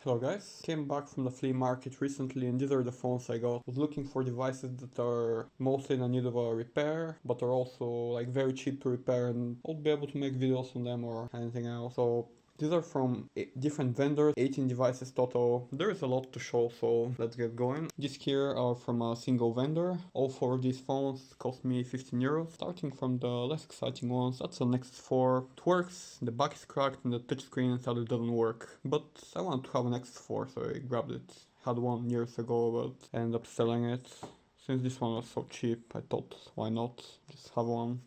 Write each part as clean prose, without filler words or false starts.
Hello guys, came back from the flea market recently and these are the phones I got. Was looking for devices that are mostly in need of a repair, but are also like very cheap to repair and I'll be able to make videos on them or anything else. So these are from different vendors, 18 devices total. There is a lot to show, so let's get going. These here are from a single vendor. All four of these phones cost me 15 euros. Starting from the less exciting ones, that's an X4. It works, the back is cracked and the touchscreen sadly doesn't work. But I wanted to have an X4, so I grabbed it. Had one years ago, but I ended up selling it. Since this one was so cheap, I thought, why not just have one.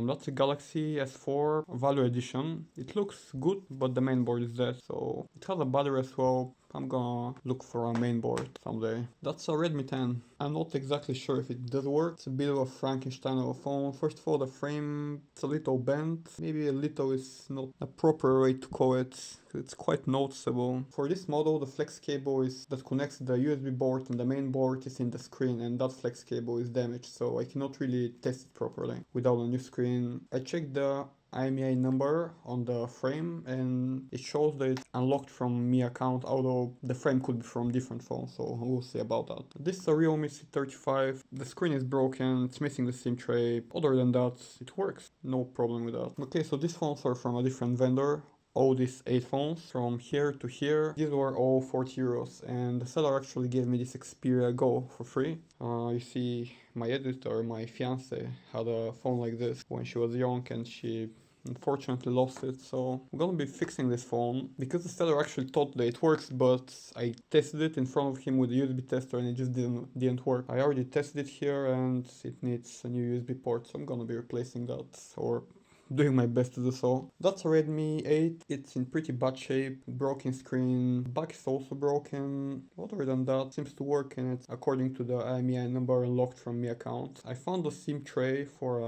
That's a Galaxy S4 Value Edition. It looks good, but the mainboard is dead, so it has a battery as well. I'm gonna look for a mainboard someday. That's a Redmi 10. I'm not exactly sure if it does work. It's a bit of a Frankenstein of a phone. First of all, the frame, it's a little bent. Maybe a little is not a proper way to call it. It's quite noticeable. For this model, the flex cable that connects the USB board and the main board is in the screen, and that flex cable is damaged, so I cannot really test it properly without a new screen. I checked the IMEI number on the frame and it shows that it's unlocked from Mi account, although the frame could be from different phones, so we'll see about that. This is a Realme C35. The screen is broken, it's missing the SIM tray. Other than that, it works. No problem with that. Okay, so these phones are from a different vendor. All these 8 phones from here to here, these were all 40 euros, and the seller actually gave me this Xperia Go for free. You see, my editor, my fiance, had a phone like this when she was young and she unfortunately lost it, so I'm gonna be fixing this phone because the seller actually thought that it works, but I tested it in front of him with a USB tester and it just didn't work. I already tested it here and it needs a new USB port, so I'm gonna be replacing that, or doing my best to do so. That's a Redmi 8. It's in pretty bad shape. Broken screen. Back is also broken. Other than that, seems to work and it's according to the IMEI number unlocked from Mi account. I found a SIM tray for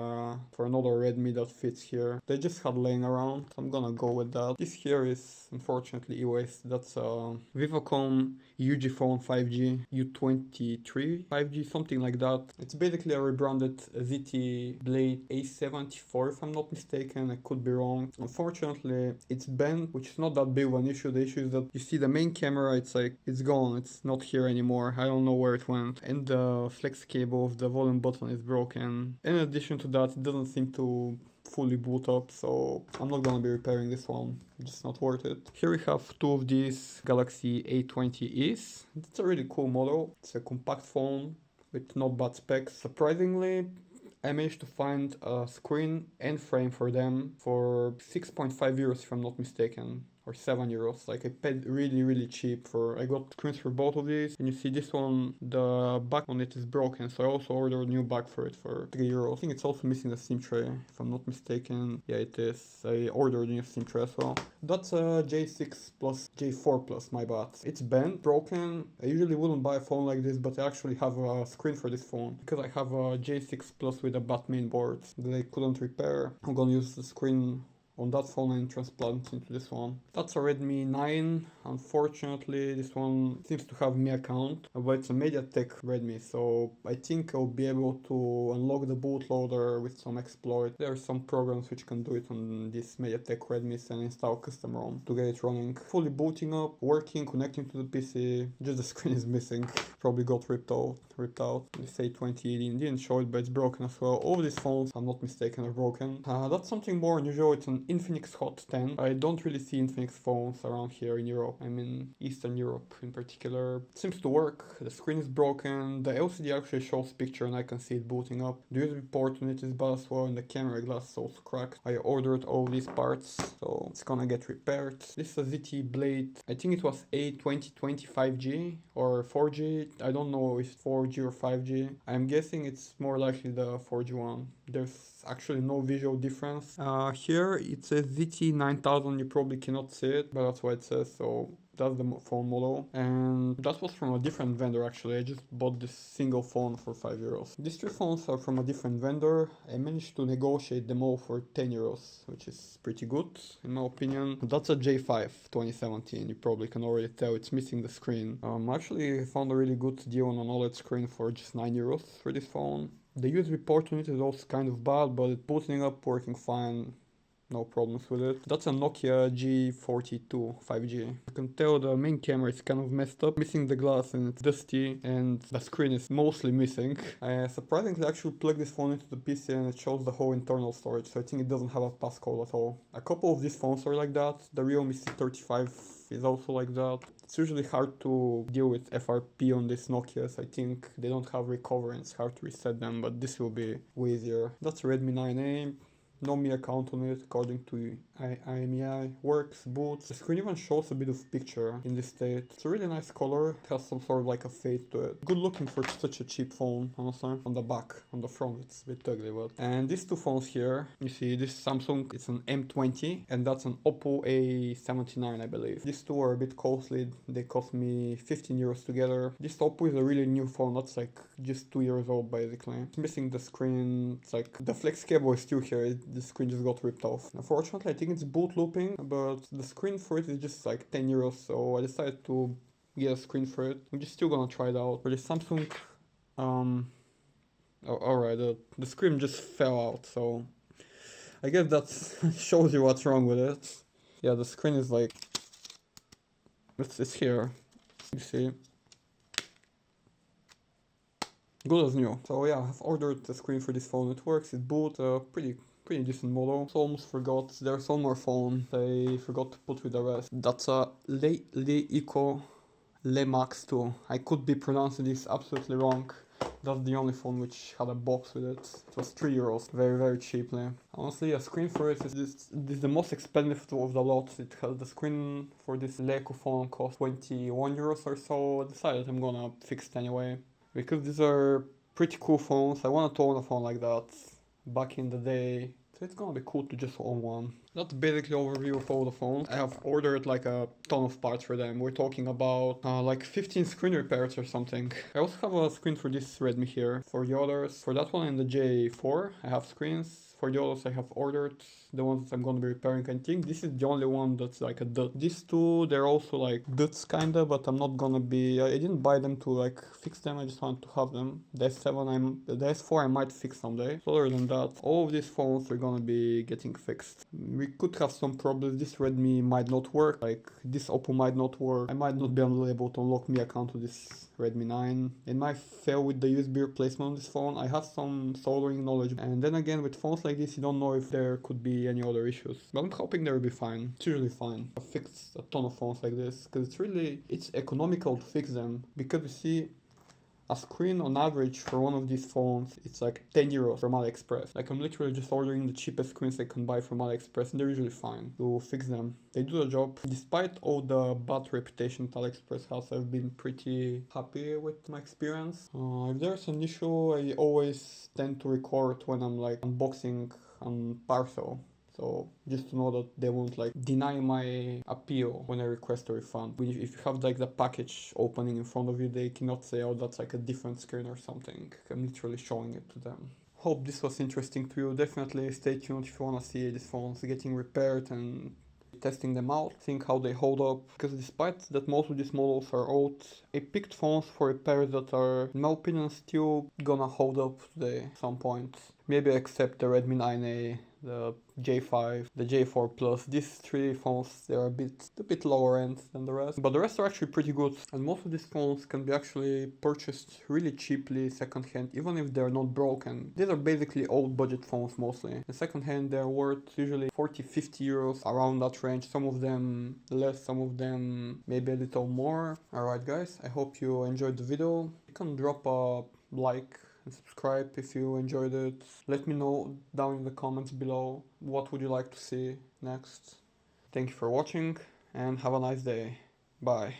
another Redmi that fits here. They just had laying around. So I'm gonna go with that. This here is unfortunately e-waste. That's a Vivacom UG phone 5G U23 5G, something like that. It's basically a rebranded ZT Blade A74 if I'm not mistaken. I could be wrong. Unfortunately, it's bent, which is not that big of an issue. The issue is that you see the main camera, it's like, it's gone. It's not here anymore. I don't know where it went. And the flex cable of the volume button is broken. In addition to that, it doesn't seem to fully boot up, so I'm not gonna be repairing this one. It's just not worth it. Here we have 2 of these Galaxy A20es. It's a really cool model. It's a compact phone with not bad specs. Surprisingly, I managed to find a screen and frame for them for 6.5 euros if I'm not mistaken, or 7 euros. Like I paid really cheap for, I got screens for both of these, and you see this one, the back on it is broken, so I also ordered a new back for it for 3 euros. I think it's also missing the SIM tray if I'm not mistaken. Yeah, it is. I ordered a new SIM tray as well. That's a J6 plus, J4 plus, my bad. It's bent, broken. I usually wouldn't buy a phone like this, but I actually have a screen for this phone because I have a J6 plus with a bad main board that I couldn't repair. I'm gonna use the screen on that phone and transplant into this one. That's a Redmi 9. Unfortunately, this one seems to have Mi account, but it's a MediaTek Redmi, so I think I'll be able to unlock the bootloader with some exploit. There are some programs which can do it on this MediaTek Redmis and install custom ROM to get it running. Fully booting up, working, connecting to the PC, just the screen is missing. Probably got ripped out. This A20 didn't show it, but it's broken as well. All of these phones, if I'm not mistaken, are broken. That's something more unusual. It's an Infinix Hot 10. I don't really see Infinix phones around here in Europe. I mean, Eastern Europe in particular. It seems to work. The screen is broken. The LCD actually shows picture and I can see it booting up. The USB port on it is bad as well, and the camera glass is also cracked. I ordered all these parts, so it's gonna get repaired. This is a ZT Blade. I think it was A2020 5G or 4G. I don't know if it's 4G or 5G. I'm guessing it's more likely the 4G one. There's actually no visual difference. Here it says ZT9000, you probably cannot see it, but that's what it says, so that's the phone model. And that was from a different vendor actually. I just bought this single phone for 5 euros. These 3 phones are from a different vendor. I managed to negotiate them all for 10 euros, which is pretty good in my opinion. That's a J5 2017. You probably can already tell it's missing the screen. Actually I found a really good deal on an OLED screen for just 9 euros for this phone. The USB port on it is also kind of bad, but it's booting up, working fine. no problems with it. That's a Nokia G42 5G. You can tell the main camera is kind of messed up, missing the glass and it's dusty, and the screen is mostly missing. I surprisingly actually plugged this phone into the PC and it shows the whole internal storage, so I think it doesn't have a passcode at all. A couple of these phones are like that. The Realme C35 is also like that. It's usually hard to deal with FRP on these Nokias. I think they don't have recovery and it's hard to reset them, but this will be way easier. That's Redmi 9A. No Me account on it, according to IMEI. Works, boots. The screen even shows a bit of picture in this state. It's a really nice color. It has some sort of like a fade to it. Good looking for such a cheap phone, honestly. On the back, on the front, it's a bit ugly, but... And these two phones here, you see this Samsung, it's an M20, and that's an Oppo A79, I believe. These two are a bit costly. They cost me 15 euros together. This Oppo is a really new phone. That's like just 2 years old, basically. It's missing the screen. It's like the flex cable is still here. The screen just got ripped off. Unfortunately, I think it's boot looping, but the screen for it is just like 10 euros, so I decided to get a screen for it. I'm just still gonna try it out. For the Samsung, alright, the screen just fell out, so I guess that shows you what's wrong with it. Yeah, the screen is like, it's here, you see. Good as new. So yeah, I've ordered the screen for this phone. It works, it boots, pretty decent model. So almost forgot, there's one more phone I forgot to put with the rest. That's a Le Max 2. I could be pronouncing this absolutely wrong. That's the only phone which had a box with it. It was 3 euros, very cheaply. Honestly, a screen for it is the most expensive of the lot. It has the screen for this Leco phone cost 21 euros or so. I decided I'm gonna fix it anyway, because these are pretty cool phones. I wanted to own a phone like that back in the day. So it's gonna be cool to just own one. That's basically overview of all the phones. I have ordered like a ton of parts for them. We're talking about like 15 screen repairs or something. I also have a screen for this Redmi here. For the others, for that one and the J4, I have screens. For the others, I have ordered the ones that I'm gonna be repairing. I think this is the only one that's like a dot. These two, they're also like dots kinda, but I'm not gonna be... I didn't buy them to like fix them, I just wanted to have them. The S7, the S4 I might fix someday. So other than that, all of these phones are gonna be getting fixed. We could have some problems. This Redmi might not work, like this Oppo might not work. I might not be able to unlock my account to this Redmi 9. It might fail with the USB replacement on this phone. I have some soldering knowledge, and then again with phones like this you don't know if there could be any other issues, but I'm hoping they will be fine. It's usually fine. I've fixed a ton of phones like this because it's economical to fix them, because you see a screen on average for one of these phones, it's like 10 euros from AliExpress. Like I'm literally just ordering the cheapest screens I can buy from AliExpress, and they're usually fine to fix them. They do the job. Despite all the bad reputation that AliExpress has, I've been pretty happy with my experience. If there's an issue, I always tend to record when I'm like unboxing a parcel. So just to know that they won't like deny my appeal when I request a refund. If you have like the package opening in front of you, they cannot say, oh, that's like a different screen or something. I'm literally showing it to them. Hope this was interesting to you. Definitely stay tuned if you want to see these phones getting repaired and testing them out, think how they hold up, because despite that most of these models are old, I picked phones for repairs that are, in my opinion, still gonna hold up today at some point. Maybe except the Redmi 9A, the J5, the J4 Plus. These three phones, they're a bit lower end than the rest, but the rest are actually pretty good, and most of these phones can be actually purchased really cheaply secondhand, even if they're not broken. These are basically old budget phones mostly. In secondhand, they're worth usually 40-50 euros, around that range. Some of them less, some of them maybe a little more. Alright guys, I hope you enjoyed the video. You can drop a like and subscribe if you enjoyed it. Let me know down in the comments below what would you like to see next. Thank you for watching and have a nice day. Bye.